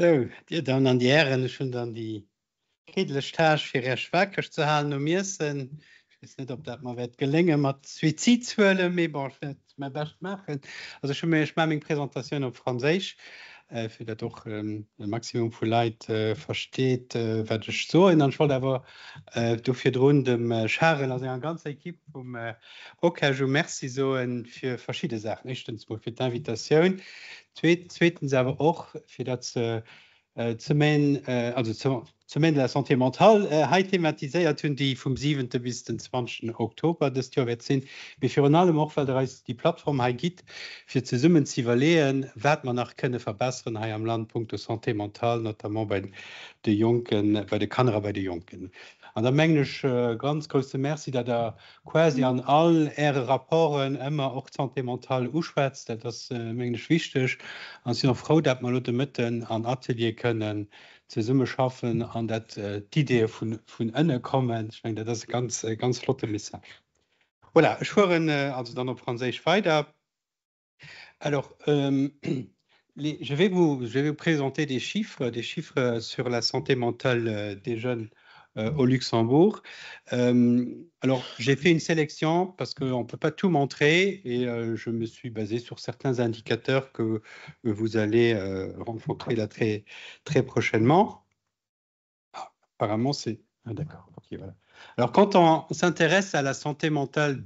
So, Dir dann an die Ären schon dann die friedlech Tag fir er schwakeg ze halen no Miessen. Ich weiß net, ob dat mal wett gelenge mat Suizidzuele méi bon mein best machen. Also schon méch ma még Präsentatiun op Fraéich fir dat doch Maximum vu Leiit versteet watch so en anschwll awer do fir run dem Charel as en ganz Ekipp vum Okajo Merci so fir verschiedene Sachen. Echtens mo fir d'Invitationun. Zweitens awer och fir dat Semaine de la santé mentale ha thematiséiert hunn die vom 7. bis den 20. Oktober des Jahr sinn wie fir an allem auch weil die Plattform ha git fir ze summen zivaluieren wat man nach kënne verbessern ha am Land santé mental notamment bei de Jonken bei de Kanner bei de Jonken. An der menglech ganz große Merci, dat der quasi an all Äre Rapporten immer auch santé mental uschwätzt, das menglech wichtig an sie noch froh, dat man Leute mitten an Atelier können ze Summe schaffen an dat d'Idee vun ënne kommen. Ich meine, das ganz flotte Message. Voilà, ich fuhren also dann auf Französisch weiter. Alors, je vais vous présenter des chiffres sur la santé mentale des jeunes au Luxembourg. Alors, j'ai fait une sélection parce qu'on ne peut pas tout montrer et je me suis basé sur certains indicateurs que vous allez rencontrer là très, très prochainement. Ah, apparemment, c'est... Ah, d'accord, ok, voilà. Alors, quand on s'intéresse à la santé mentale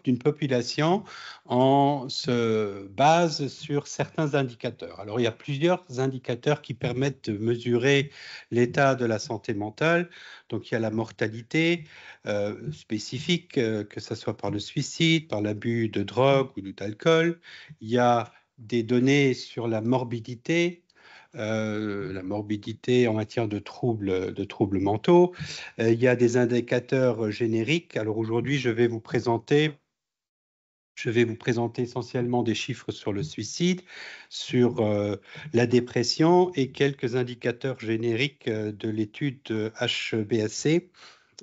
d'une population, on se base sur certains indicateurs. Alors, il y a plusieurs indicateurs qui permettent de mesurer l'état de la santé mentale. Donc, il y a la mortalité spécifique, que ce soit par le suicide, par l'abus de drogue ou d'alcool. Il y a des données sur la morbidité en matière de troubles mentaux. Il y a des indicateurs génériques. Alors aujourd'hui, je vais vous présenter essentiellement des chiffres sur le suicide, sur la dépression et quelques indicateurs génériques de l'étude HBSC.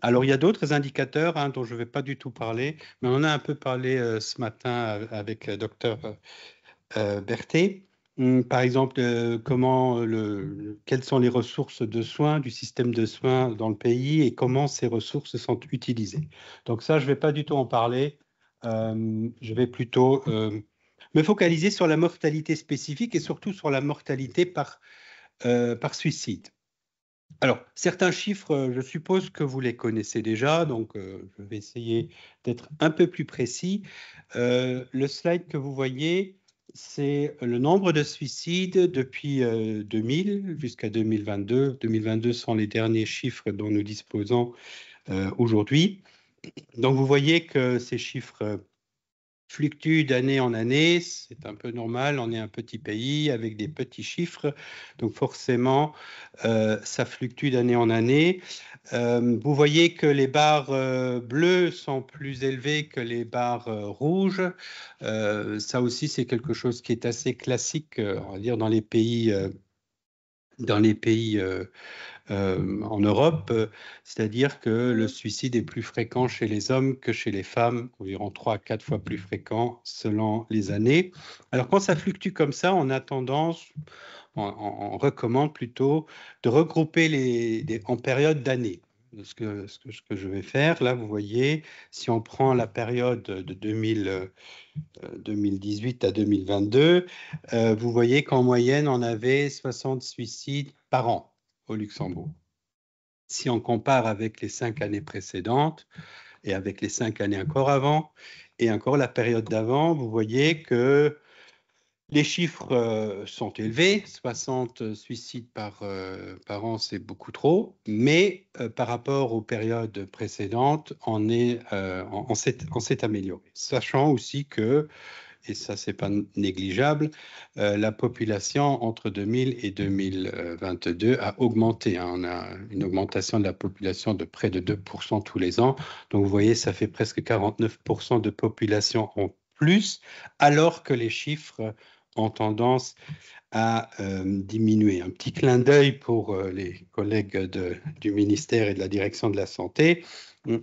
Alors, il y a d'autres indicateurs dont je ne vais pas du tout parler, mais on en a un peu parlé ce matin avec Dr Berthet. Par exemple, quelles sont les ressources de soins du système de soins dans le pays et comment ces ressources sont utilisées. Donc ça, je ne vais pas du tout en parler. Je vais plutôt me focaliser sur la mortalité spécifique et surtout sur la mortalité par suicide. Alors, certains chiffres, je suppose que vous les connaissez déjà, donc je vais essayer d'être un peu plus précis. Le slide que vous voyez, c'est le nombre de suicides depuis 2000 jusqu'à 2022. 2022 sont les derniers chiffres dont nous disposons aujourd'hui. Donc, vous voyez que ces chiffres fluctuent d'année en année. C'est un peu normal, on est un petit pays avec des petits chiffres. Donc, forcément, ça fluctue d'année en année. Vous voyez que les barres bleues sont plus élevées que les barres rouges. Ça aussi, c'est quelque chose qui est assez classique, on va dire, dans les pays en Europe, c'est-à-dire que le suicide est plus fréquent chez les hommes que chez les femmes, environ 3 à 4 fois plus fréquent selon les années. Alors, quand ça fluctue comme ça, on a tendance, on recommande plutôt de regrouper en périodes d'années. Ce que je vais faire, là, vous voyez, si on prend la période de 2018 à 2022, vous voyez qu'en moyenne, on avait 60 suicides par an au Luxembourg. Si on compare avec les 5 années précédentes et avec les 5 années encore avant, et encore la période d'avant, vous voyez que les chiffres sont élevés, 60 suicides par an, c'est beaucoup trop, mais par rapport aux périodes précédentes, on s'est amélioré. Sachant aussi que, et ça c'est pas négligeable, la population entre 2000 et 2022 a augmenté. On a une augmentation de la population de près de 2% tous les ans. Donc vous voyez, ça fait presque 49% de population en plus, alors que les chiffres ont tendance à diminuer. Un petit clin d'œil pour les collègues du ministère et de la direction de la santé.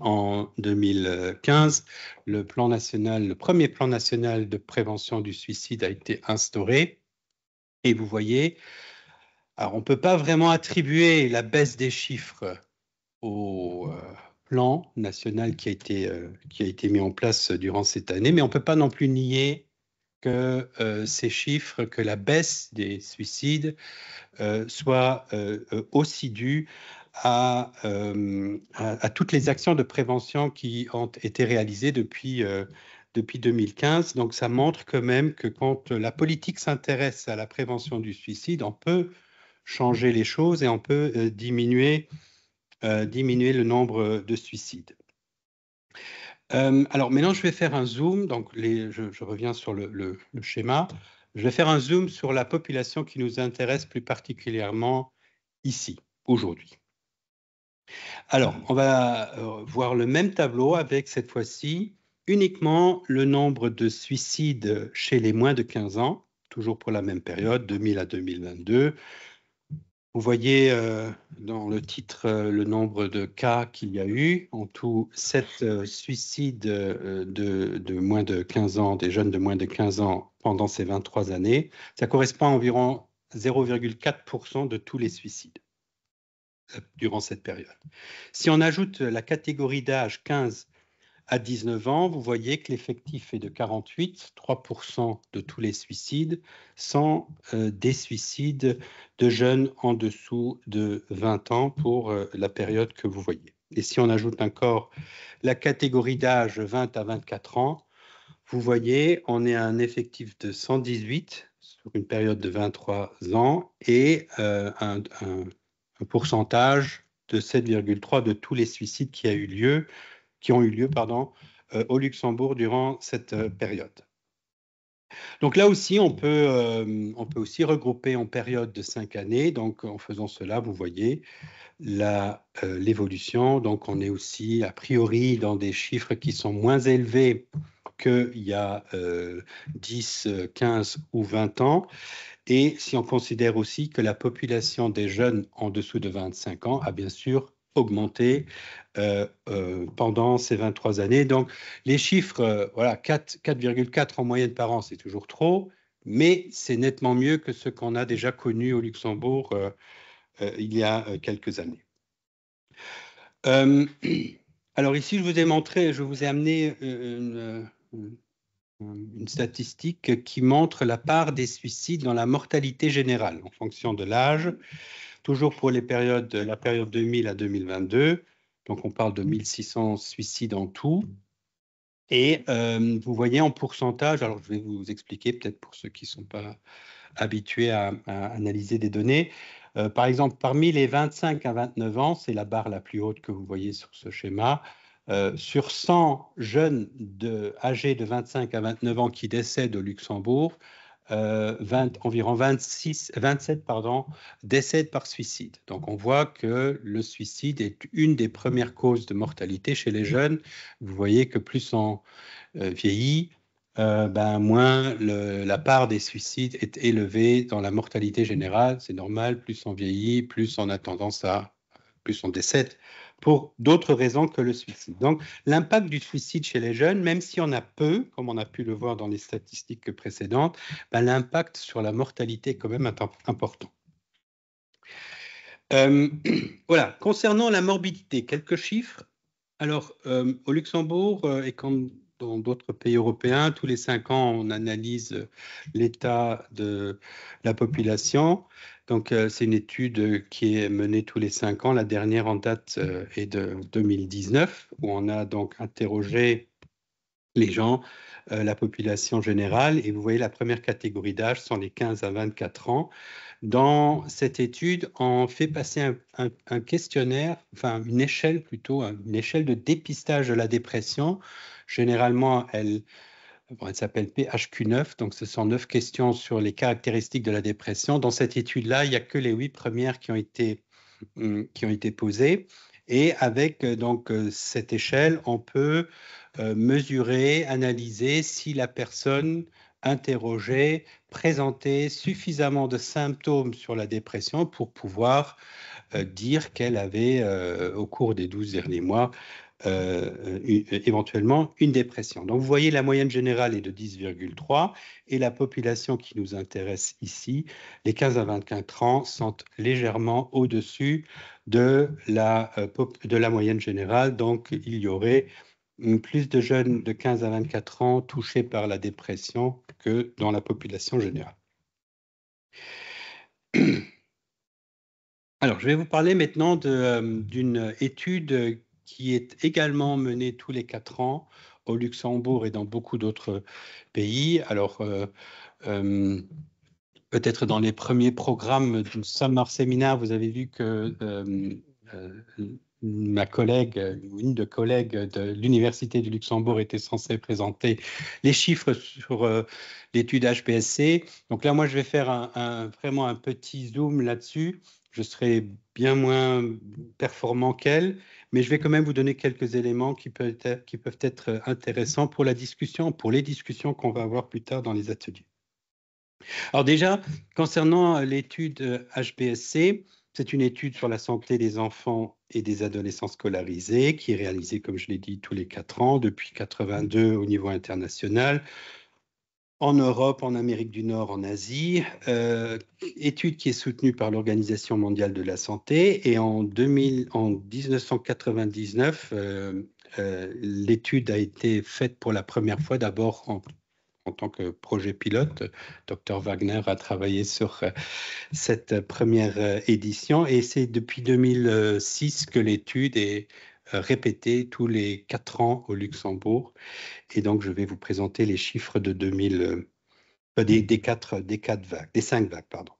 En 2015, le premier plan national de prévention du suicide a été instauré. Et vous voyez, Alors, on ne peut pas vraiment attribuer la baisse des chiffres au plan national qui a été mis en place durant cette année, mais on ne peut pas non plus nier que ces chiffres, que la baisse des suicides soit aussi due à toutes les actions de prévention qui ont été réalisées depuis 2015. Donc, ça montre quand même que quand la politique s'intéresse à la prévention du suicide, on peut changer les choses et on peut diminuer le nombre de suicides. Alors maintenant, je vais faire un zoom. Donc, je reviens sur le schéma. Je vais faire un zoom sur la population qui nous intéresse plus particulièrement ici, aujourd'hui. Alors, on va voir le même tableau avec cette fois-ci uniquement le nombre de suicides chez les moins de 15 ans, toujours pour la même période, 2000 à 2022. Vous voyez dans le titre le nombre de cas qu'il y a eu. En tout, 7 suicides de moins de 15 ans, des jeunes de moins de 15 ans pendant ces 23 années. Ça correspond à environ 0,4% de tous les suicides durant cette période. Si on ajoute la catégorie d'âge 15 à 19 ans, vous voyez que l'effectif est de 48, 3% de tous les suicides sont des suicides de jeunes en dessous de 20 ans pour la période que vous voyez. Et si on ajoute encore la catégorie d'âge 20 à 24 ans, vous voyez, on est à un effectif de 118 sur une période de 23 ans et un pourcentage de 7,3 de tous les suicides qui ont eu lieu au Luxembourg durant cette période. Donc là aussi, on peut aussi regrouper en période de 5 années. Donc en faisant cela, vous voyez l'évolution. Donc on est aussi a priori dans des chiffres qui sont moins élevés qu'il y a 10, 15 ou 20 ans. Et si on considère aussi que la population des jeunes en dessous de 25 ans a bien sûr augmenté pendant ces 23 années. Donc, les chiffres, voilà, 4,4 en moyenne par an, c'est toujours trop, mais c'est nettement mieux que ce qu'on a déjà connu au Luxembourg il y a quelques années. Alors ici, je vous ai amené une statistique qui montre la part des suicides dans la mortalité générale en fonction de l'âge, toujours pour la période 2000 à 2022. Donc, on parle de 1600 suicides en tout. Et vous voyez en pourcentage, alors je vais vous expliquer peut-être pour ceux qui ne sont pas habitués à analyser des données. Par exemple, parmi les 25 à 29 ans, c'est la barre la plus haute que vous voyez sur ce schéma, sur 100 jeunes âgés de 25 à 29 ans qui décèdent au Luxembourg, environ 27 décèdent par suicide. Donc on voit que le suicide est une des premières causes de mortalité chez les jeunes. Vous voyez que plus on vieillit, moins la part des suicides est élevée dans la mortalité générale. C'est normal, plus on vieillit, plus on a tendance plus on décède pour d'autres raisons que le suicide. Donc, l'impact du suicide chez les jeunes, même si on a peu, comme on a pu le voir dans les statistiques précédentes, l'impact sur la mortalité est quand même important. Voilà, concernant la morbidité, quelques chiffres. Alors, au Luxembourg, et comme dans d'autres pays européens, tous les 5 ans, on analyse l'état de la population. Donc, c'est une étude qui est menée tous les 5 ans. La dernière en date est de 2019, où on a donc interrogé les gens, la population générale. Et vous voyez, la première catégorie d'âge sont les 15 à 24 ans. Dans cette étude, on fait passer un questionnaire, enfin une échelle plutôt, une échelle de dépistage de la dépression. Généralement, elle s'appelle PHQ-9, donc ce sont 9 questions sur les caractéristiques de la dépression. Dans cette étude-là, il n'y a que les 8 premières qui ont été posées. Et avec cette échelle, on peut mesurer, analyser si la personne interrogée présentait suffisamment de symptômes sur la dépression pour pouvoir dire qu'elle avait, au cours des 12 derniers mois, éventuellement une dépression. Donc, vous voyez, la moyenne générale est de 10,3 et la population qui nous intéresse ici, les 15 à 24 ans, sont légèrement au-dessus de la moyenne générale. Donc, il y aurait plus de jeunes de 15 à 24 ans touchés par la dépression que dans la population générale. Alors, je vais vous parler maintenant d'une étude qui est également menée tous les 4 ans au Luxembourg et dans beaucoup d'autres pays. Alors, peut-être dans les premiers programmes du Summer Seminar, vous avez vu que ma collègue, une de collègues de l'Université du Luxembourg était censée présenter les chiffres sur l'étude HPSC. Donc là, moi, je vais faire vraiment un petit zoom là-dessus. Je serai bien moins performant qu'elle, mais je vais quand même vous donner quelques éléments qui peuvent être intéressants pour la discussion, pour les discussions qu'on va avoir plus tard dans les ateliers. Alors déjà, concernant l'étude HBSC, c'est une étude sur la santé des enfants et des adolescents scolarisés qui est réalisée, comme je l'ai dit, tous les 4 ans, depuis 1982 au niveau international, en Europe, en Amérique du Nord, en Asie. Étude qui est soutenue par l'Organisation mondiale de la santé. Et en 1999, l'étude a été faite pour la première fois d'abord en tant que projet pilote. Dr Wagner a travaillé sur cette première édition et c'est depuis 2006 que l'étude est répétée tous les 4 ans au Luxembourg. Et donc, je vais vous présenter les chiffres de des 5 vagues, pardon.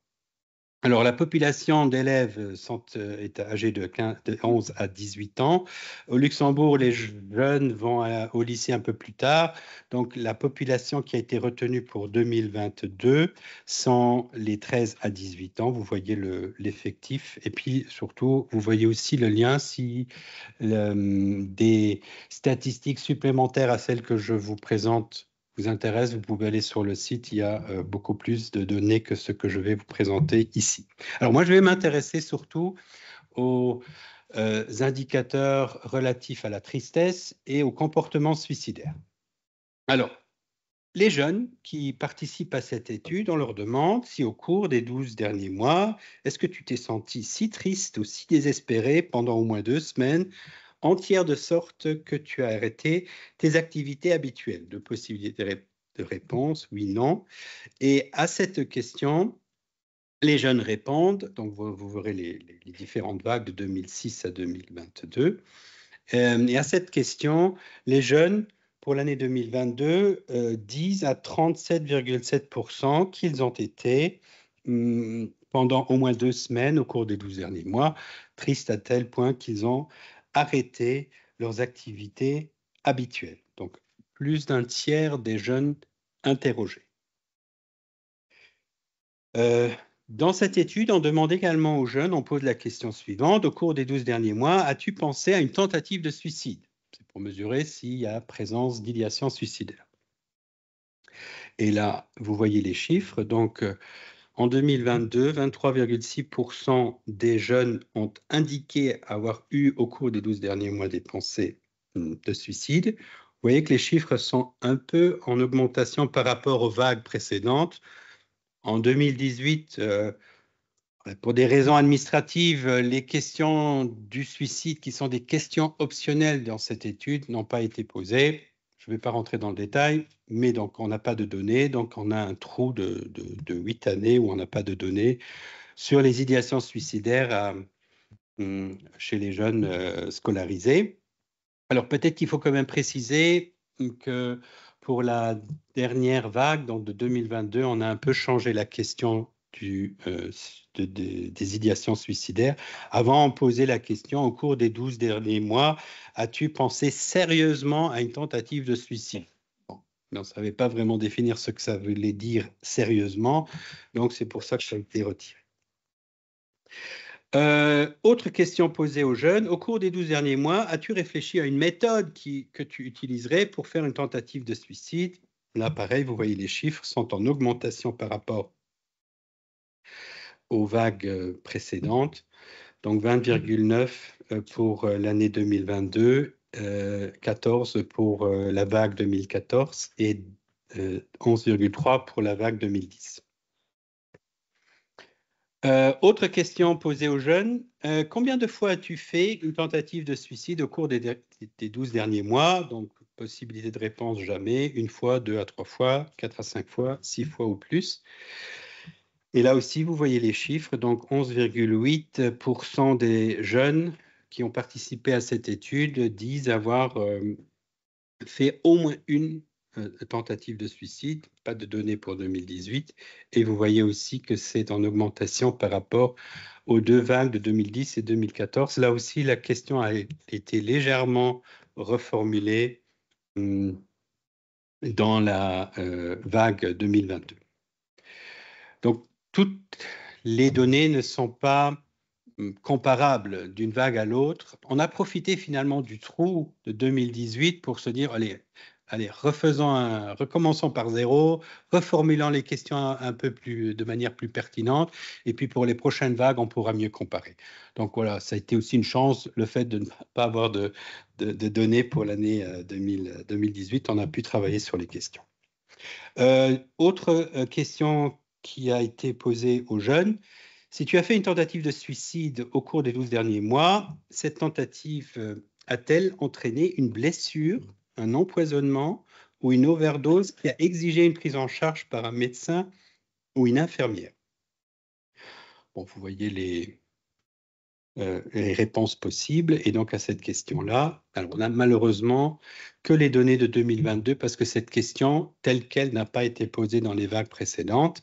Alors, la population d'élèves est âgée de 11 à 18 ans. Au Luxembourg, les jeunes vont au lycée un peu plus tard. Donc, la population qui a été retenue pour 2022 sont les 13 à 18 ans. Vous voyez l'effectif. Et puis, surtout, vous voyez aussi le lien si des statistiques supplémentaires à celles que je vous présente vous intéresse, vous pouvez aller sur le site, il y a beaucoup plus de données que ce que je vais vous présenter ici. Alors moi, je vais m'intéresser surtout aux indicateurs relatifs à la tristesse et au comportement suicidaire. Alors, les jeunes qui participent à cette étude, on leur demande si au cours des 12 derniers mois, est-ce que tu t'es senti si triste ou si désespéré pendant au moins 2 semaines entière de sorte que tu as arrêté tes activités habituelles. De possibilités de réponse, oui, non. Et à cette question, les jeunes répondent, donc vous verrez les différentes vagues de 2006 à 2022. Et à cette question, les jeunes, pour l'année 2022, disent à 37,7% qu'ils ont été, pendant au moins 2 semaines, au cours des 12 derniers mois, tristes à tel point qu'ils ont arrêté leurs activités habituelles. Donc, plus d'un tiers des jeunes interrogés. Dans cette étude, on demande également aux jeunes, on pose la question suivante, au cours des 12 derniers mois, as-tu pensé à une tentative de suicide? C'est pour mesurer s'il y a présence d'idéation suicidaire. Et là, vous voyez les chiffres. Donc, en 2022, 23,6% des jeunes ont indiqué avoir eu au cours des 12 derniers mois des pensées de suicide. Vous voyez que les chiffres sont un peu en augmentation par rapport aux vagues précédentes. En 2018, pour des raisons administratives, les questions du suicide, qui sont des questions optionnelles dans cette étude, n'ont pas été posées. Je ne vais pas rentrer dans le détail, mais donc on n'a pas de données, donc on a un trou de 8 années où on n'a pas de données sur les idéations suicidaires chez les jeunes scolarisés. Alors peut-être qu'il faut quand même préciser que pour la dernière vague, donc de 2022, on a un peu changé la question des idéations suicidaires. Avant, on posait la question, au cours des 12 derniers mois, as-tu pensé sérieusement à une tentative de suicide? Mais on ne savait pas vraiment définir ce que ça voulait dire sérieusement, donc c'est pour ça que ça a été retiré. Autre question posée aux jeunes, au cours des 12 derniers mois, as-tu réfléchi à une méthode que tu utiliserais pour faire une tentative de suicide? Là, pareil, vous voyez les chiffres sont en augmentation par rapport aux vagues précédentes. Donc 20,9 pour l'année 2022 14 pour la vague 2014 et 11,3 pour la vague 2010. Autre question posée aux jeunes. Combien de fois as-tu fait une tentative de suicide au cours des 12 derniers mois? Donc, possibilité de réponse jamais. Une fois, 2 à 3 fois, 4 à 5 fois, 6 fois ou plus. Et là aussi, vous voyez les chiffres. Donc, 11,8% des jeunes qui ont participé à cette étude disent avoir fait au moins une tentative de suicide, pas de données pour 2018, et vous voyez aussi que c'est en augmentation par rapport aux deux vagues de 2010 et 2014. Là aussi, la question a été légèrement reformulée dans la vague 2022. Donc, toutes les données ne sont pas comparables d'une vague à l'autre. On a profité finalement du trou de 2018 pour se dire, allez, recommençons par zéro, reformulant les questions un peu plus, de manière plus pertinente, et puis pour les prochaines vagues, on pourra mieux comparer. Donc voilà, ça a été aussi une chance, le fait de ne pas avoir de données pour l'année 2018, on a pu travailler sur les questions. Autre question qui a été posée aux jeunes, si tu as fait une tentative de suicide au cours des 12 derniers mois, cette tentative a-t-elle entraîné une blessure, un empoisonnement ou une overdose qui a exigé une prise en charge par un médecin ou une infirmière? Bon, vous voyez les réponses possibles. Et donc, à cette question-là, alors on n'a malheureusement que les données de 2022 parce que cette question, telle qu'elle, n'a pas été posée dans les vagues précédentes.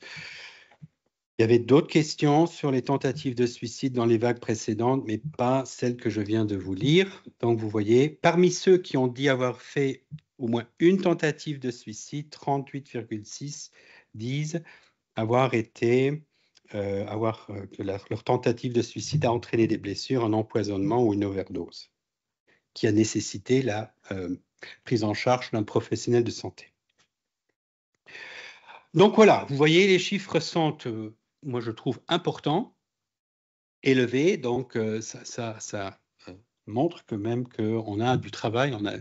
Il y avait d'autres questions sur les tentatives de suicide dans les vagues précédentes, mais pas celles que je viens de vous lire. Donc, vous voyez, parmi ceux qui ont dit avoir fait au moins une tentative de suicide, 38,6 disent avoir été, que leur tentative de suicide a entraîné des blessures, un empoisonnement ou une overdose, qui a nécessité la prise en charge d'un professionnel de santé. Donc voilà, vous voyez, les chiffres sont, moi je trouve, importants, élevés, donc ça montre que même qu'on a du travail, on a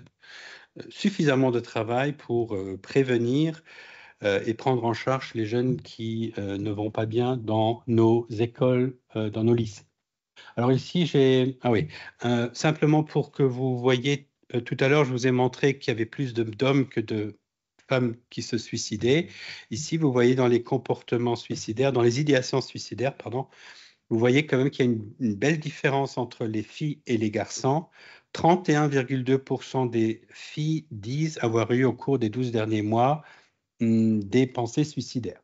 suffisamment de travail pour prévenir et prendre en charge les jeunes qui ne vont pas bien dans nos écoles, dans nos lycées. Alors ici, simplement pour que vous voyez, tout à l'heure, je vous ai montré qu'il y avait plus d'hommes que de femmes qui se suicidaient. Ici, vous voyez dans les comportements suicidaires, dans les idéations suicidaires, pardon, vous voyez quand même qu'il y a une belle différence entre les filles et les garçons. 31,2% des filles disent avoir eu au cours des 12 derniers mois des pensées suicidaires,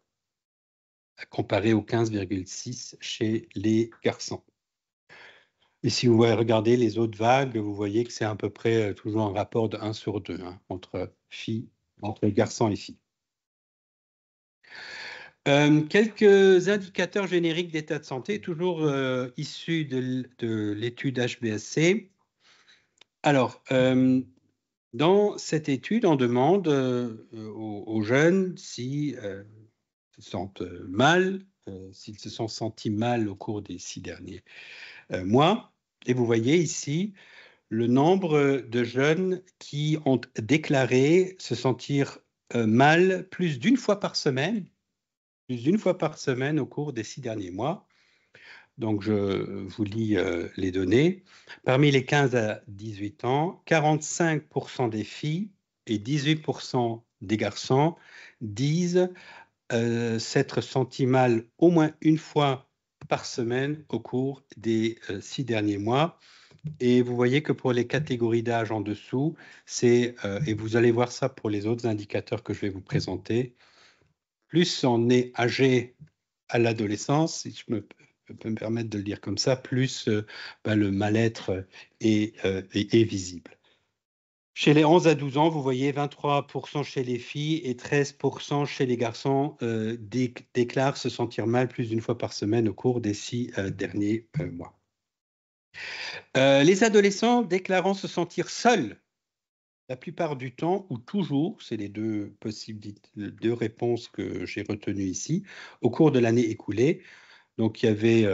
comparé aux 15,6% chez les garçons. Et si vous regardez les autres vagues, vous voyez que c'est à peu près toujours un rapport de 1 sur 2 entre garçons et filles. Quelques indicateurs génériques d'état de santé, toujours issus de l'étude HBSC. Alors, dans cette étude, on demande aux jeunes s'ils se sentent mal, s'ils se sont sentis mal au cours des 6 derniers mois. Et vous voyez ici le nombre de jeunes qui ont déclaré se sentir mal plus d'une fois par semaine au cours des 6 derniers mois. Donc, je vous lis les données. Parmi les 15 à 18 ans, 45% des filles et 18% des garçons disent s'être sentis mal au moins une fois par semaine au cours des 6 derniers mois. Et vous voyez que pour les catégories d'âge en dessous, et vous allez voir ça pour les autres indicateurs que je vais vous présenter, plus on est âgé à l'adolescence, si je peux me permettre de le dire comme ça, plus le mal-être est visible. Chez les 11 à 12 ans, vous voyez 23% chez les filles et 13% chez les garçons déclarent se sentir mal plus d'une fois par semaine au cours des 6 derniers mois. Les adolescents déclarant se sentir seuls la plupart du temps ou toujours, c'est les deux réponses que j'ai retenues ici, au cours de l'année écoulée. Donc, il y avait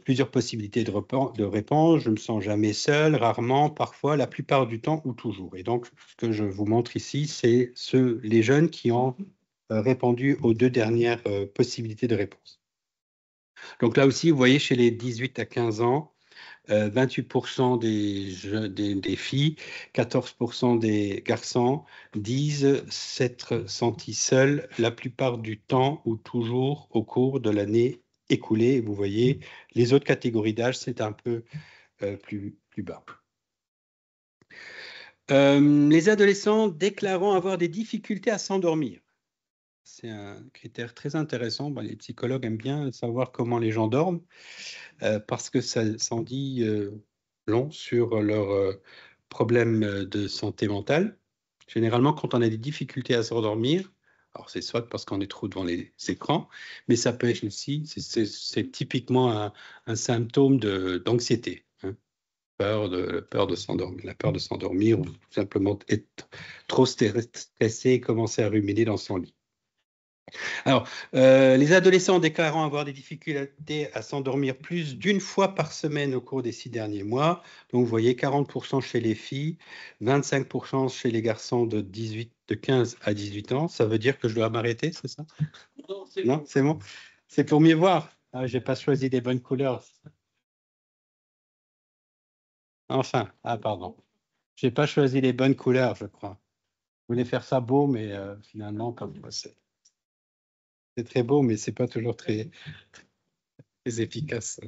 plusieurs possibilités de réponse. Je me sens jamais seul, rarement, parfois, la plupart du temps ou toujours. Et donc, ce que je vous montre ici, c'est les jeunes qui ont répondu aux deux dernières possibilités de réponse. Donc là aussi, vous voyez, chez les 18 à 15 ans, 28% des filles, 14% des garçons disent s'être sentis seuls la plupart du temps ou toujours au cours de l'année écoulée. Et vous voyez, les autres catégories d'âge, c'est un peu plus bas. Les adolescents déclarant avoir des difficultés à s'endormir. C'est un critère très intéressant. Les psychologues aiment bien savoir comment les gens dorment parce que ça s'en dit long sur leurs problèmes de santé mentale. Généralement, quand on a des difficultés à s'endormir, alors c'est soit parce qu'on est trop devant les écrans, mais ça peut être aussi, c'est typiquement un symptôme d'anxiété. Peur de s'endormir, la peur de s'endormir ou tout simplement être trop stressé et commencer à ruminer dans son lit. Alors, les adolescents déclarant avoir des difficultés à s'endormir plus d'une fois par semaine au cours des 6 derniers mois. Donc, vous voyez 40% chez les filles, 25% chez les garçons de 15 à 18 ans. Ça veut dire que je dois m'arrêter, c'est ça? Non, c'est bon. C'est pour mieux voir. Ah, je n'ai pas choisi des bonnes couleurs. Enfin, pardon. Je n'ai pas choisi les bonnes couleurs, je crois. Je voulais faire ça beau, mais finalement, comme c'est très beau, mais c'est pas toujours très efficace.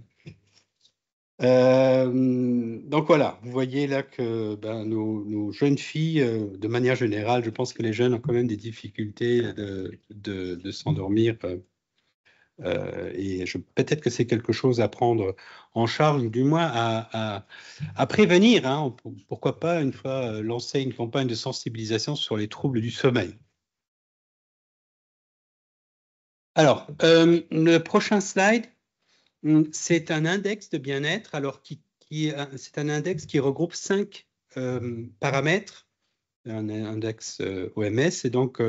Donc voilà, vous voyez là que nos jeunes filles, de manière générale, je pense que les jeunes ont quand même des difficultés de s'endormir. Et peut-être que c'est quelque chose à prendre en charge, ou du moins à prévenir. Hein. Pourquoi pas, une fois, lancer une campagne de sensibilisation sur les troubles du sommeil. Alors, le prochain slide, c'est un index de bien-être, alors c'est un index qui regroupe 5 paramètres, un index OMS, et donc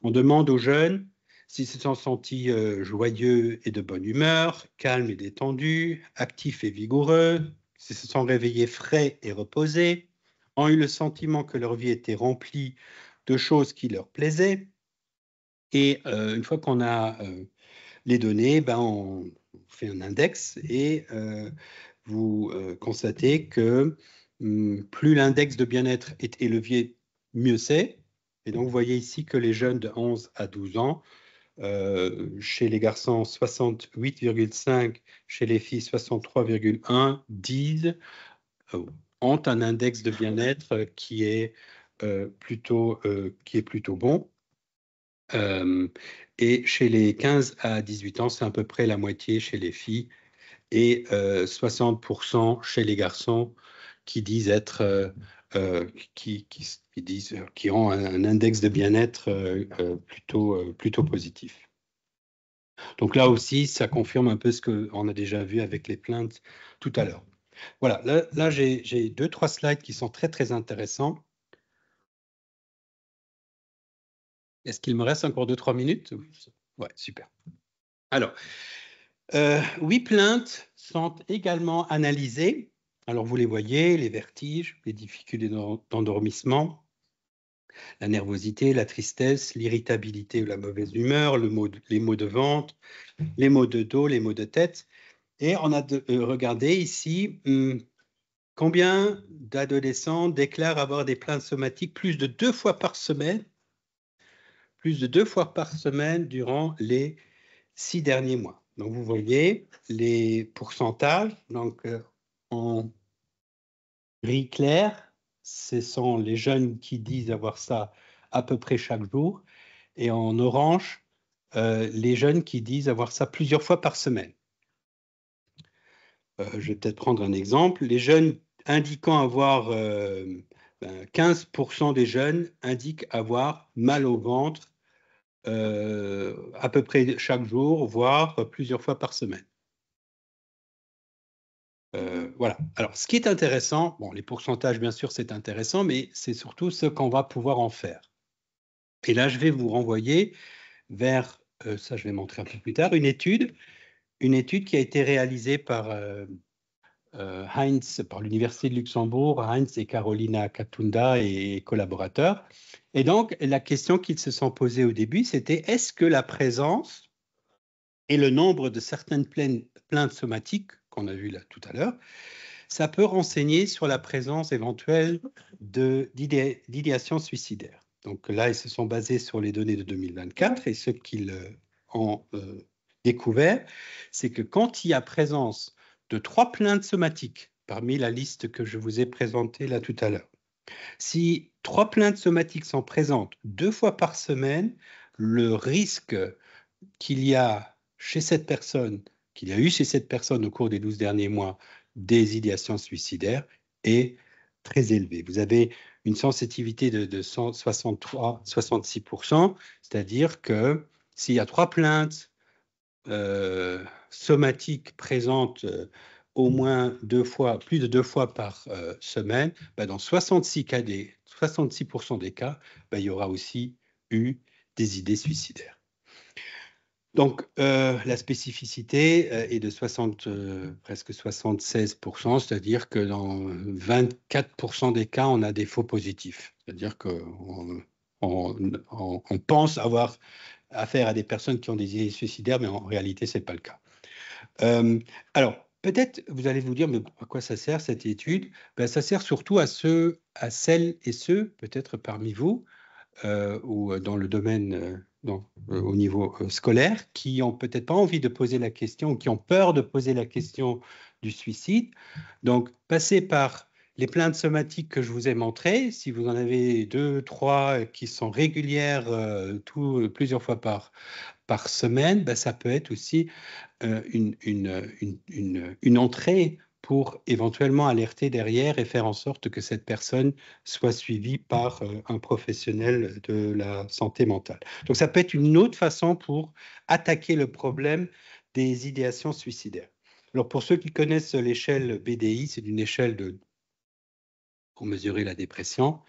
on demande aux jeunes s'ils se sont sentis joyeux et de bonne humeur, calmes et détendus, actifs et vigoureux, s'ils se sont réveillés frais et reposés, ont eu le sentiment que leur vie était remplie de choses qui leur plaisaient. Et une fois qu'on a les données, on fait un index et vous constatez que plus l'index de bien-être est élevé, mieux c'est. Et donc, vous voyez ici que les jeunes de 11 à 12 ans, chez les garçons 68,5, chez les filles 63,1, disent ont un index de bien-être qui est plutôt bon. Et chez les 15 à 18 ans, c'est à peu près la moitié chez les filles et 60% chez les garçons qui disent être qui ont un index de bien-être plutôt positif. Donc là aussi, ça confirme un peu ce qu'on a déjà vu avec les plaintes tout à l'heure. Voilà, là j'ai 2-3 slides qui sont très très intéressants. Est-ce qu'il me reste encore 2-3 minutes? Ouais, super. Alors, 8 plaintes sont également analysées. Alors, vous les voyez, les vertiges, les difficultés d'endormissement, la nervosité, la tristesse, l'irritabilité ou la mauvaise humeur, les maux de ventre, les maux de dos, les maux de tête. Et on a regardé ici combien d'adolescents déclarent avoir des plaintes somatiques plus de 2 fois par semaine durant les 6 derniers mois. Donc, vous voyez les pourcentages. Donc, en gris clair, ce sont les jeunes qui disent avoir ça à peu près chaque jour. Et en orange, les jeunes qui disent avoir ça plusieurs fois par semaine. Je vais peut-être prendre un exemple. Les jeunes indiquant avoir 15% des jeunes indiquent avoir mal au ventre à peu près chaque jour, voire plusieurs fois par semaine. Voilà. Alors, ce qui est intéressant, bon, les pourcentages, bien sûr, c'est intéressant, mais c'est surtout ce qu'on va pouvoir en faire. Et là, je vais vous renvoyer vers, ça je vais montrer un peu plus tard, une étude une étude qui a été réalisée par Heinz, par l'Université de Luxembourg, Heinz et Carolina Katunda et collaborateurs. Et donc, la question qu'ils se sont posée au début, c'était est-ce que la présence et le nombre de certaines plaintes somatiques qu'on a vues là tout à l'heure, ça peut renseigner sur la présence éventuelle d'idéation suicidaire. Donc là, ils se sont basés sur les données de 2024 et ce qu'ils ont découvert, c'est que quand il y a présence de 3 plaintes somatiques parmi la liste que je vous ai présentée là tout à l'heure, si 3 plaintes somatiques sont présentes 2 fois par semaine, le risque qu'il y a chez cette personne, qu'il y a eu chez cette personne au cours des 12 derniers mois des idéations suicidaires est très élevé. Vous avez une sensitivité de 163-66%, c'est-à-dire que s'il y a 3 plaintes somatiques présentes au moins 2 fois, plus de 2 fois par semaine, ben dans 66% des cas, ben il y aura aussi eu des idées suicidaires. Donc, la spécificité est de presque 76%, c'est-à-dire que dans 24% des cas, on a des faux positifs. C'est-à-dire qu'on on pense avoir affaire à des personnes qui ont des idées suicidaires, mais en réalité, ce n'est pas le cas. Alors, peut-être, vous allez vous dire, mais à quoi ça sert cette étude? Ben, ça sert surtout à celles et ceux, peut-être parmi vous, ou dans le domaine, au niveau scolaire, qui n'ont peut-être pas envie de poser la question, ou qui ont peur de poser la question du suicide. Donc, passez par les plaintes somatiques que je vous ai montrées. Si vous en avez 2, 3 qui sont régulières plusieurs fois par semaine, ben, ça peut être aussi une entrée pour éventuellement alerter derrière et faire en sorte que cette personne soit suivie par un professionnel de la santé mentale. Donc ça peut être une autre façon pour attaquer le problème des idéations suicidaires. Alors pour ceux qui connaissent l'échelle BDI, c'est une échelle pour mesurer la dépression.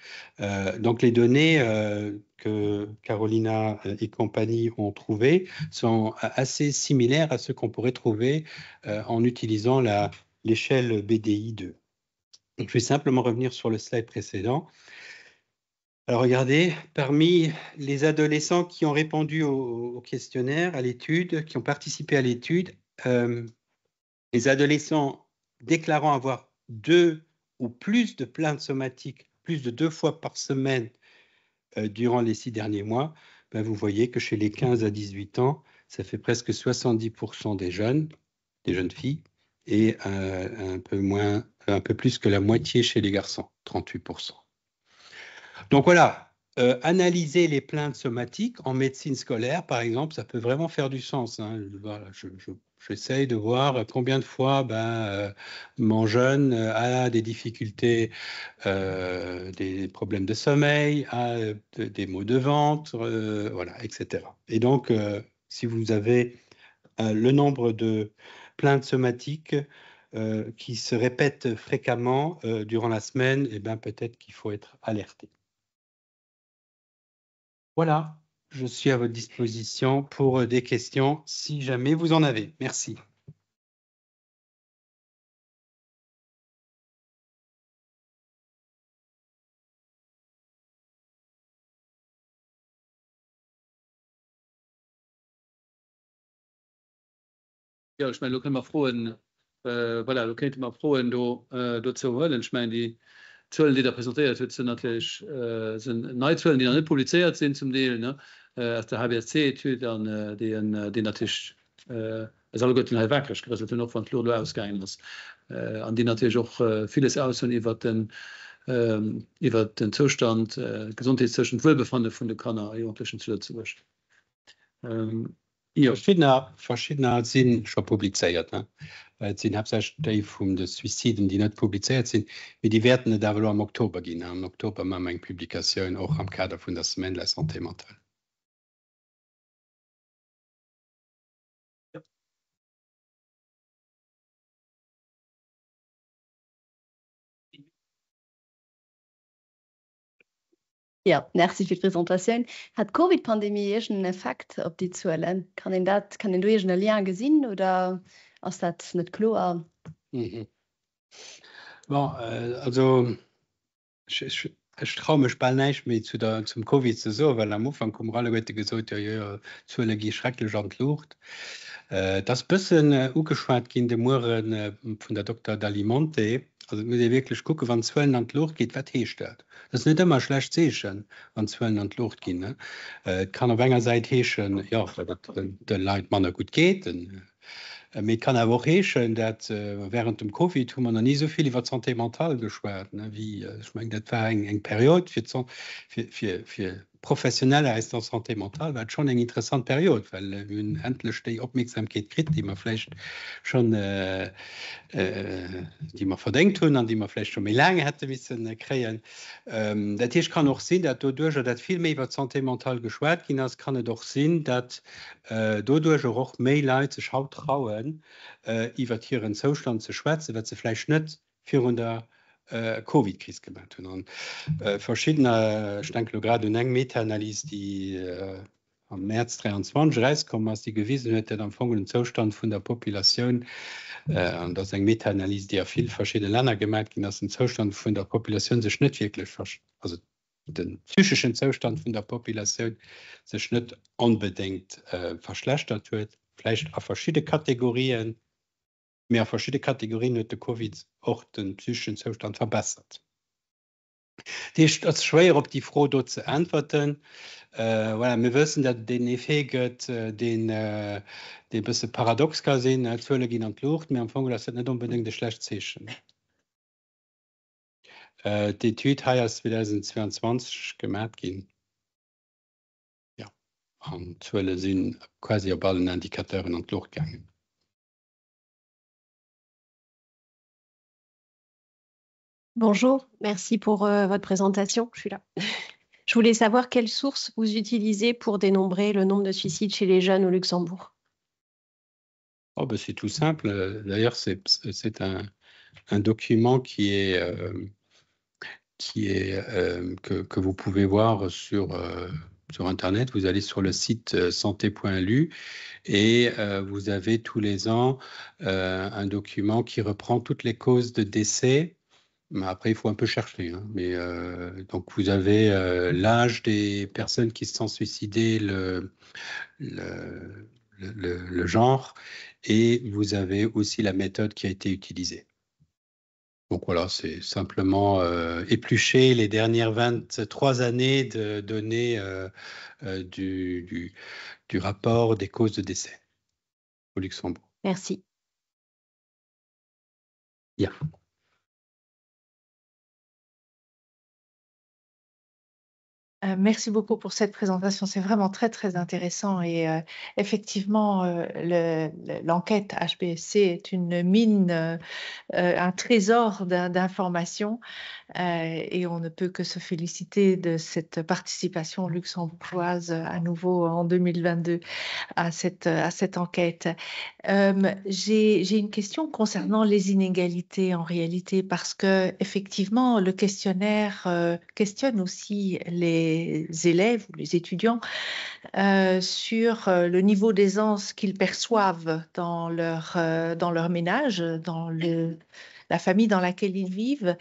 Donc les données que Carolina et compagnie ont trouvées sont assez similaires à ce qu'on pourrait trouver en utilisant l'échelle BDI2. Donc, je vais simplement revenir sur le slide précédent. Alors regardez, parmi les adolescents qui ont répondu au questionnaire, à l'étude, qui ont participé à l'étude, les adolescents déclarant avoir 2 ou plus de plaintes somatiques, plus de 2 fois par semaine durant les 6 derniers mois, ben vous voyez que chez les 15 à 18 ans, ça fait presque 70% des jeunes filles, et un peu plus que la moitié chez les garçons, 38%. Donc voilà, analyser les plaintes somatiques en médecine scolaire, par exemple, ça peut vraiment faire du sens. Hein. Voilà, j'essaye de voir combien de fois mon jeune a des difficultés, des problèmes de sommeil, a des maux de ventre, voilà, etc. Et donc, si vous avez le nombre de plaintes somatiques qui se répètent fréquemment durant la semaine, eh ben, peut-être qu'il faut être alerté. Voilà, je suis à votre disposition pour des questions si jamais vous en avez. Merci. Ja, ich meine, du kannst mal frohen, voilà, du kannst mal frohen, du zu holen. Ich meine, die Zöllen, die da präsentiert wird, sind natürlich sind Neuzöllen, die noch nicht publiziert sind zum Teil, ne? Aus der HBSC, dann die natürlich, es alle gut halt wirklich, das ist noch von Floro ausgegangen ist, an die natürlich auch vieles aus und über den Zustand, Gesundheitszustand, Wohlbefinden von der Kanner, Jugendlichen zu lösen. Ja. Verschiedener sinn schon publizeiert sinn hab vum de Suiziden, die net publizeiert sinn, wie die werden da am Oktober gin am Oktober ma eng Publikaoun auch am Kader vun der Semaine la santé mentale. Ja, merci für die Präsentation. Hat Covid-Pandemie einen Effekt auf die Zahlen? Kann du einen Lehrer gesehen oder ist das nicht klar? Mhm. Bon, also ich traue mich bald nicht mehr zum Covid zu so, weil am Anfang kommen alle Leute gesagt, ja, Zule gi schrecklich an die Luft. Das bisschen ugeschwart gin de Muren von der Dr. Dalimonte, also muss ihr wirklich gucken, wann Zwellen an die Luft geht, was hecht. Das ist nicht immer schlecht zeschen, wann Zwellen an die Luft gehen. Ne? Kann auf einer Seite heschen, ja, den Leuten man gut geht. Mit kann er auch heschen, dat während dem Covid man nie so viel über Santé mental geschwert wie ich mein, dat war eng Periode für professionelle als der Santé mental war schon eng interessant Periode, weil hun endlich die Aufmerksamkeit krit, die man vielleicht schon die man verdenkt hun, an die man vielleicht schon mehr lange hätte wissen kreen. Dat Tisch kann auch sinn, dat dodurch dat viel mehr über Santé mental geschwert ging, as kann doch sinn, dat dodurch auch mehr Leute sich haut trauen iwwer ihren Zustand zu schwätzen, wat ze vielleicht net für der Covid-Krise gemacht hun. Verschiedene denke gerade eng Meta-Analyse, die am März 23 rauskommen, als die gewiesen huet am folgenden Zustand vun der Population an das eng Meta-Analyse, die viel verschiedene Länder gemerkt gin, dass den Zustand vun der Population sech net wirklich also den psychischen Zustand vun der Population sech net unbedingt verschlechtert huet, vielleicht a verschiedene Kategorien, mehr verschiedene Kategorien huet de Covid auch den psychischen Zustand verbessert. Das schwer op die froh dort zu antworten. Voilà, wir wissen, dat den Effekt gëtt den bisse paradox kann sinn Zölle gin an Luft, mir am Fong dat net unbedingt de schlecht zeschen. Die Tüt ha 2022 gemerk gin. Ja. An Zölle sinn quasi op allen Indikateuren an Luft gangen. Bonjour, merci pour votre présentation. Je suis là. Je voulais savoir quelles sources vous utilisez pour dénombrer le nombre de suicides chez les jeunes au Luxembourg. Oh ben c'est tout simple. D'ailleurs, c'est un document que vous pouvez voir sur Internet. Vous allez sur le site santé.lu et vous avez tous les ans un document qui reprend toutes les causes de décès. Mais après, il faut un peu chercher. Hein. Mais donc, vous avez l'âge des personnes qui se sont suicidées, le genre, et vous avez aussi la méthode qui a été utilisée. Donc voilà, c'est simplement éplucher les dernières 23 années de données du rapport des causes de décès au Luxembourg. Merci. Yeah. Merci beaucoup pour cette présentation, c'est vraiment très très intéressant et effectivement l'enquête HBSC est une mine, un trésor d'informations et on ne peut que se féliciter de cette participation luxembourgeoise à nouveau en 2022 à cette enquête. J'ai une question concernant les inégalités en réalité parce que effectivement le questionnaire questionne aussi les élèves ou les étudiants sur le niveau d'aisance qu'ils perçoivent dans leur ménage, dans la famille dans laquelle ils vivent.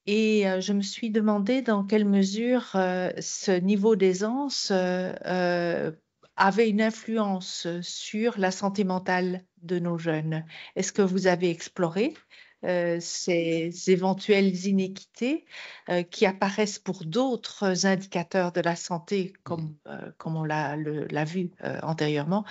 Et je me suis demandé dans quelle mesure ce niveau d'aisance avait une influence sur la santé mentale de nos jeunes. Est-ce que vous avez exploré ces éventuelles inéquités qui apparaissent pour d'autres indicateurs de la santé, comme on l'a vu antérieurement?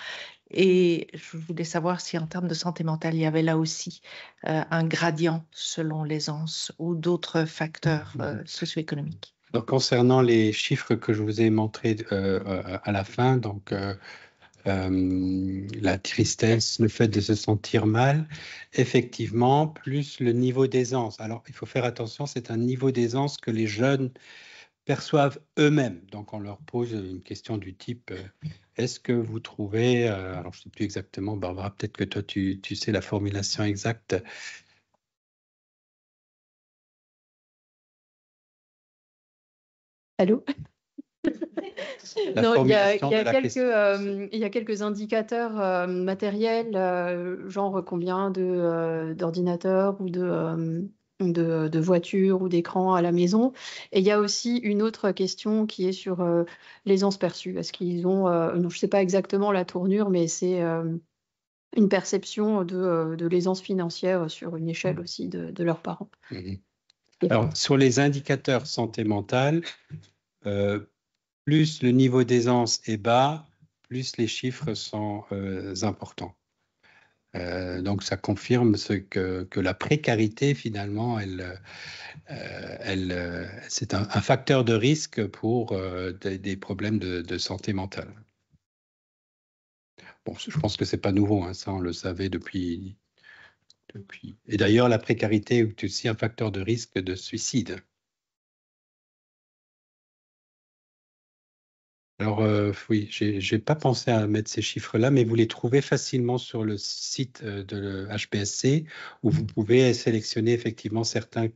Et je voulais savoir si en termes de santé mentale, il y avait là aussi un gradient selon l'aisance ou d'autres facteurs socio-économiques. Donc, concernant les chiffres que je vous ai montrés à la fin, donc la tristesse, le fait de se sentir mal, effectivement, plus le niveau d'aisance. Alors, il faut faire attention, c'est un niveau d'aisance que les jeunes perçoivent eux-mêmes. Donc, on leur pose une question du type est-ce que vous trouvez, alors je ne sais plus exactement, Barbara, peut-être que toi tu sais la formulation exacte. Allô? La Non, formulation de la question. il y a quelques indicateurs matériels, genre combien d'ordinateurs ou de voitures ou d'écrans à la maison. Et il y a aussi une autre question qui est sur l'aisance perçue. Est-ce qu'ils ont, non, je ne sais pas exactement la tournure, mais c'est une perception de l'aisance financière sur une échelle aussi de leurs parents. Mhm. Alors, sur les indicateurs santé mentale, plus le niveau d'aisance est bas, plus les chiffres sont importants. Donc, ça confirme que la précarité, finalement, c'est un facteur de risque pour des problèmes de santé mentale. Bon, je pense que c'est pas nouveau, hein, ça on le savait depuis. Et d'ailleurs, la précarité est aussi un facteur de risque de suicide. Alors, oui, j'ai pas pensé à mettre ces chiffres-là, mais vous les trouvez facilement sur le site de HPSC, où vous pouvez sélectionner effectivement certains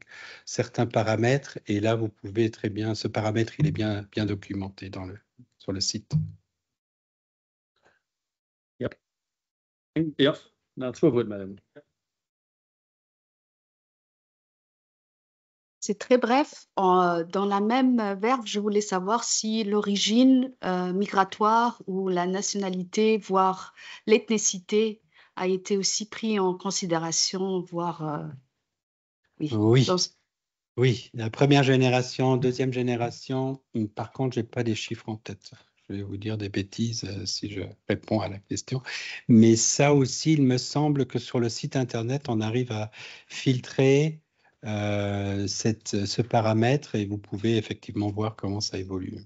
paramètres, et là, vous pouvez très bien, ce paramètre, il est bien documenté sur le site. Ja, that's what, madame. C'est très bref. Dans la même verve, je voulais savoir si l'origine migratoire ou la nationalité, voire l'ethnicité, a été aussi pris en considération, voire Oui. Oui, la première génération, deuxième génération. Par contre, j'ai pas des chiffres en tête. Je vais vous dire des bêtises si je réponds à la question. Mais ça aussi, il me semble que sur le site internet, on arrive à filtrer ce paramètre et vous pouvez effectivement voir comment ça évolue.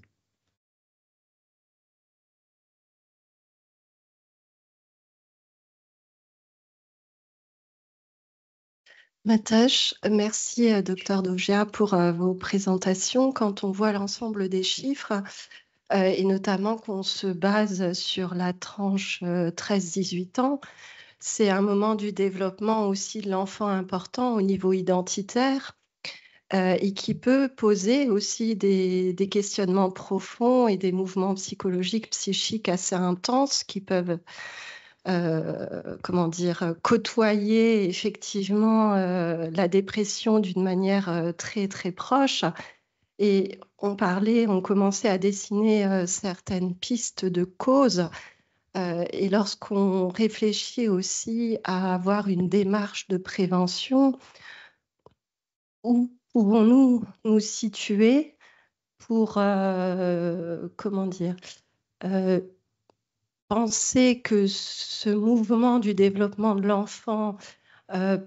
Matache, merci Dr Dovgia pour vos présentations. Quand on voit l'ensemble des chiffres, et notamment qu'on se base sur la tranche 13-18 ans, c'est un moment du développement aussi de l'enfant important au niveau identitaire et qui peut poser aussi des questionnements profonds et des mouvements psychologiques, psychiques assez intenses qui peuvent côtoyer effectivement la dépression d'une manière très très proche. Et on commençait à dessiner certaines pistes de causes. Et lorsqu'on réfléchit aussi à avoir une démarche de prévention, où pouvons-nous nous situer pour penser que ce mouvement du développement de l'enfant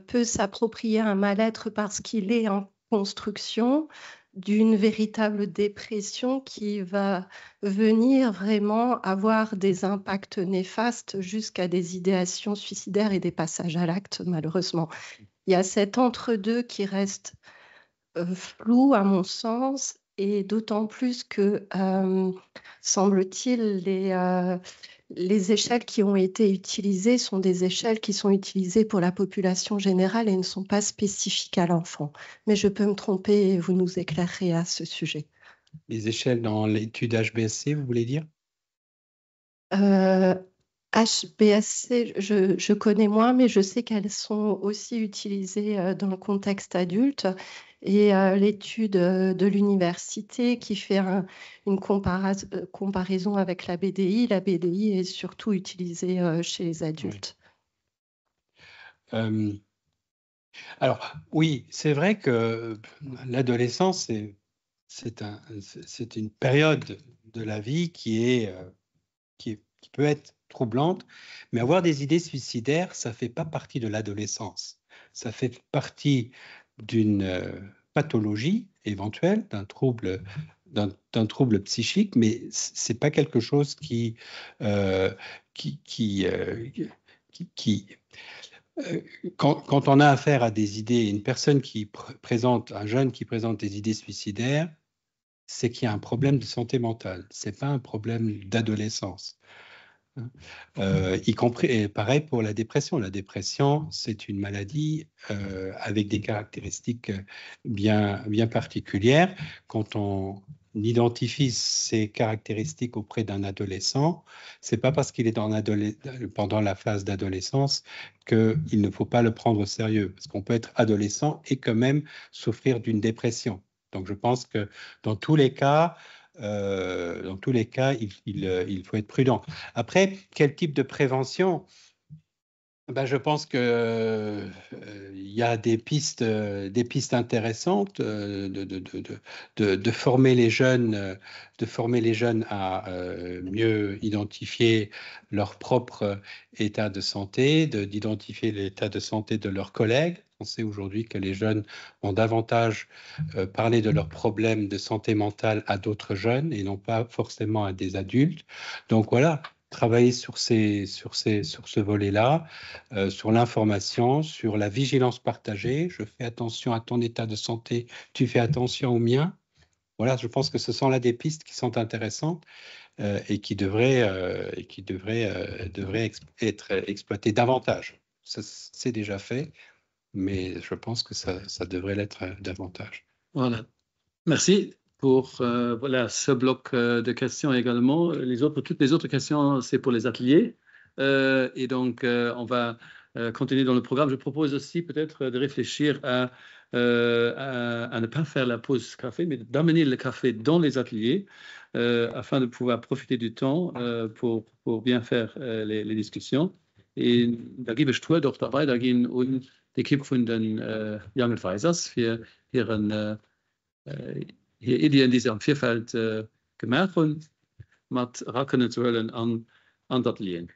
peut s'approprier un mal-être parce qu'il est en construction d'une véritable dépression qui va venir vraiment avoir des impacts néfastes jusqu'à des idéations suicidaires et des passages à l'acte, malheureusement. Il y a cet entre-deux qui reste flou à mon sens, et d'autant plus que, semble-t-il, les échelles qui ont été utilisées sont des échelles qui sont utilisées pour la population générale et ne sont pas spécifiques à l'enfant. Mais je peux me tromper et vous nous éclairerez à ce sujet. Les échelles dans l'étude HBSC, vous voulez dire? HBSC, je connais moins, mais je sais qu'elles sont aussi utilisées dans le contexte adulte. Et l'étude de l'université qui fait une comparaison avec la BDI est surtout utilisée chez les adultes. Alors, oui, c'est vrai que l'adolescence, c'est une période de la vie qui peut être troublante, mais avoir des idées suicidaires, ça ne fait pas partie de l'adolescence. Ça fait partie d'une pathologie éventuelle, d'un trouble psychique, mais ce n'est pas quelque chose quand on a affaire à des idées, une personne un jeune qui présente des idées suicidaires, c'est qu'il y a un problème de santé mentale. Ce n'est pas un problème d'adolescence. Y compris, et pareil pour la dépression. La dépression, c'est une maladie avec des caractéristiques bien particulières. Quand on identifie ces caractéristiques auprès d'un adolescent, c'est pas parce qu'il est pendant la phase d'adolescence qu'il ne faut pas le prendre au sérieux, parce qu'on peut être adolescent et quand même souffrir d'une dépression. Donc je pense que dans tous les cas, il faut être prudent. Après, quel type de prévention? Ben, je pense que y a des pistes intéressantes de former les jeunes, à mieux identifier leur propre état de santé, d'identifier l'état de santé de leurs collègues. On sait aujourd'hui que les jeunes vont davantage parler de leurs problèmes de santé mentale à d'autres jeunes et non pas forcément à des adultes. Donc voilà, travailler sur ce volet-là, sur l'information, sur la vigilance partagée. Je fais attention à ton état de santé, tu fais attention au mien. Voilà, je pense que ce sont là des pistes qui sont intéressantes et qui devraient être exploitées davantage. C'est déjà fait, mais je pense que ça devrait l'être davantage. Voilà. Merci pour voilà, ce bloc de questions également. Toutes les autres questions, c'est pour les ateliers. Et donc, on va continuer dans le programme. Je propose aussi peut-être de réfléchir à ne pas faire la pause café, mais d'amener le café dans les ateliers afin de pouvoir profiter du temps pour bien faire les discussions. Et da gebe ich Tour doch dabei, da gehen und die Kipp von den Young Advisors für ihren hier Ideen, die sie am Vierfeld gemacht haben, mit Racken zu hören an das Lehen.